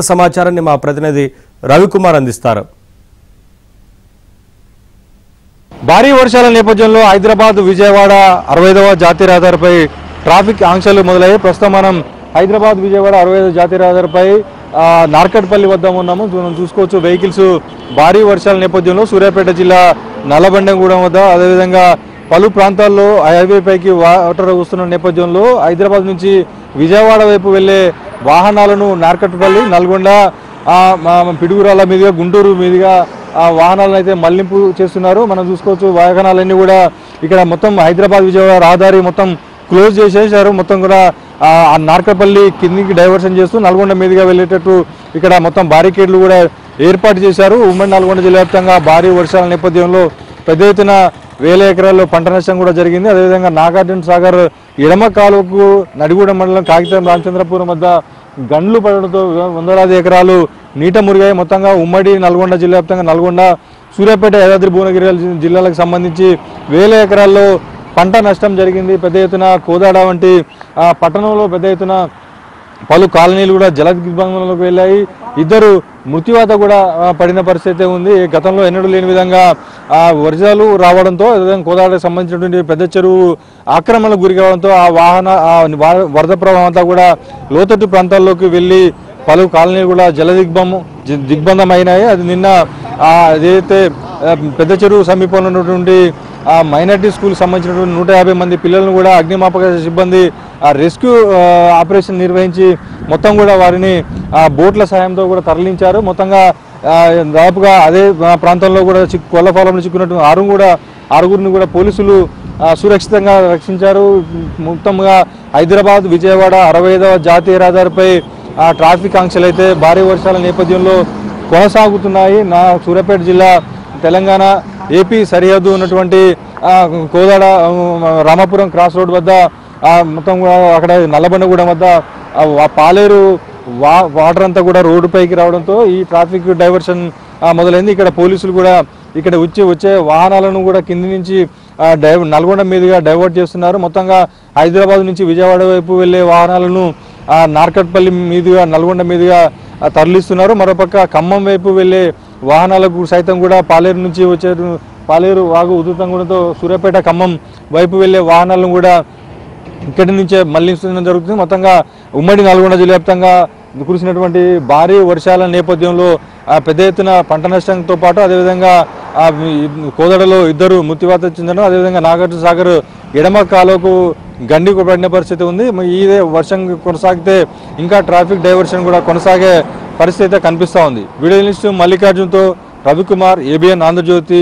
సమాచారాన్ని మా ప్రతినిధి రవికుమార్ అందిస్తారు. భారీ వర్షాల నేపథ్యంలో హైదరాబాద్ విజయవాడ 65వ జాతీయ రహదారిపై ట్రాఫిక్ ఆంక్షలు మొదలయ్యాయి. ప్రస్తుతం మనం హైదరాబాద్ విజయవాడ 65వ జాతీయ రహదారిపై నార్కట్పల్లి వద్ద ఉన్నాము. మనం చూసుకోవచ్చు వెహికల్స్ భారీ వర్షాల నేపథ్యంలో సూర్యాపేట జిల్లా నల్లబండగూడెం వద్ద అదేవిధంగా పలు ప్రాంతాల్లో హైవే పైకి వాటర్ వస్తున్న నేపథ్యంలో హైదరాబాద్ నుంచి విజయవాడ వైపు వెళ్లే వాహనాలను నార్కట్పల్లి, నల్గొండ, పిడుగురాల మీదుగా గుంటూరు మీదుగా వాహనాలను అయితే మళ్లింపు చేస్తున్నారు. మనం చూసుకోవచ్చు వాహనాలన్నీ కూడా ఇక్కడ మొత్తం హైదరాబాద్ విజయవాడ రహదారి మొత్తం క్లోజ్ చేసేసారు. మొత్తం కూడా నార్కట్పల్లి కిందికి డైవర్షన్ చేస్తూ నల్గొండ మీదుగా వెళ్ళేటట్టు ఇక్కడ మొత్తం బారికేడ్లు కూడా ఏర్పాటు చేశారు. ఉమ్మడి నల్గొండ జిల్లా వ్యాప్తంగా భారీ వర్షాల నేపథ్యంలో పెద్ద ఎత్తున వేల ఎకరాల్లో పంట నష్టం కూడా జరిగింది. అదేవిధంగా నాగార్జున సాగర్ ఎడమ కాలువకు నడిగూడెం మండలం కాగితం రామచంద్రపురం వద్ద గండ్లు పడడంతో వందలాది ఎకరాలు నీట మురిగాయి. మొత్తంగా ఉమ్మడి నల్గొండ జిల్లా వ్యాప్తంగా నల్గొండ, సూర్యాపేట, యాదాద్రి భువనగిరి జిల్లాలకు సంబంధించి వేల ఎకరాల్లో పంట నష్టం జరిగింది. పెద్ద ఎత్తున కోదాడ వంటి పట్టణంలో పెద్ద ఎత్తున పలు కాలనీలు కూడా జల దిగ్బంధంలోకి వెళ్ళాయి. ఇద్దరు మృత్యువాత కూడా పడిన పరిస్థితి ఉంది. గతంలో ఎన్నడూ లేని విధంగా వర్షాలు రావడంతో అదేవిధంగా కోదాడకు సంబంధించినటువంటి పెద్ద చెరువు ఆక్రమణకు గురి కావడంతో వరద ప్రవాహం అంతా కూడా లోతట్టు ప్రాంతాల్లోకి వెళ్ళి పలు కాలనీలు కూడా జల దిగ్బంధం అయినాయి. అది నిన్న ఏదైతే పెద్ద చెరువు సమీపంలో ఉన్నటువంటి మైనార్టీ స్కూల్కి సంబంధించినటువంటి 150 మంది పిల్లలను కూడా అగ్నిమాపక సిబ్బంది రెస్క్యూ ఆపరేషన్ నిర్వహించి మొత్తం కూడా వారిని బోట్ల సాయంతో కూడా తరలించారు. మొత్తంగా దాదాపుగా అదే ప్రాంతంలో కూడా కొల్లపాలెంలో చిక్కున్నటువంటి ఆరుగురిని కూడా పోలీసులు సురక్షితంగా రక్షించారు. మొత్తంగా హైదరాబాద్ విజయవాడ 65వ జాతీయ రహదారిపై ట్రాఫిక్ ఆంక్షలు అయితే భారీ వర్షాల నేపథ్యంలో కొనసాగుతున్నాయి. సూర్యాపేట జిల్లా తెలంగాణ ఏపీ సరిహద్దు ఉన్నటువంటి కోదాడ రామాపురం క్రాస్ రోడ్ వద్ద మొత్తం అక్కడ నల్లబండగూడెం వద్ద పాలేరు వాటర్ అంతా కూడా రోడ్డు పైకి రావడంతో ఈ ట్రాఫిక్ డైవర్షన్ మొదలైంది. ఇక్కడ పోలీసులు కూడా ఇక్కడ వచ్చే వాహనాలను కూడా కింది నుంచి నల్గొండ మీదుగా డైవర్ట్ చేస్తున్నారు. మొత్తంగా హైదరాబాద్ నుంచి విజయవాడ వైపు వెళ్లే వాహనాలను నార్కట్పల్లి మీదుగా నల్గొండ మీదుగా తరలిస్తున్నారు. మరోపక్క ఖమ్మం వైపు వెళ్లే వాహనాలకు సైతం కూడా పాలేరు నుంచి పాలేరు వాగు ఉధృతంగా సూర్యాపేట ఖమ్మం వైపు వెళ్లే వాహనాలను కూడా ఇక్కడి నుంచే మళ్లించడం జరుగుతుంది. మొత్తంగా ఉమ్మడి నల్గొండ జిల్లా వ్యాప్తంగా కురిసినటువంటి భారీ వర్షాల నేపథ్యంలో పెద్ద ఎత్తున పంట నష్టంతో పాటు అదేవిధంగా కోదడలో ఇద్దరు మృత్యువాత చెందడం, అదేవిధంగా నాగార్జున సాగర్ ఎడమ కాలువకు గండి పడిన పరిస్థితి ఉంది. ఇదే వర్షం కొనసాగితే ఇంకా ట్రాఫిక్ డైవర్షన్ కూడా కొనసాగే పరిస్థితి కనిపిస్తూ ఉంది. వీడియో జర్నలిస్ట్ మల్లికార్జున్తో రవికుమార్, ABN ఆంధ్రజ్యోతి.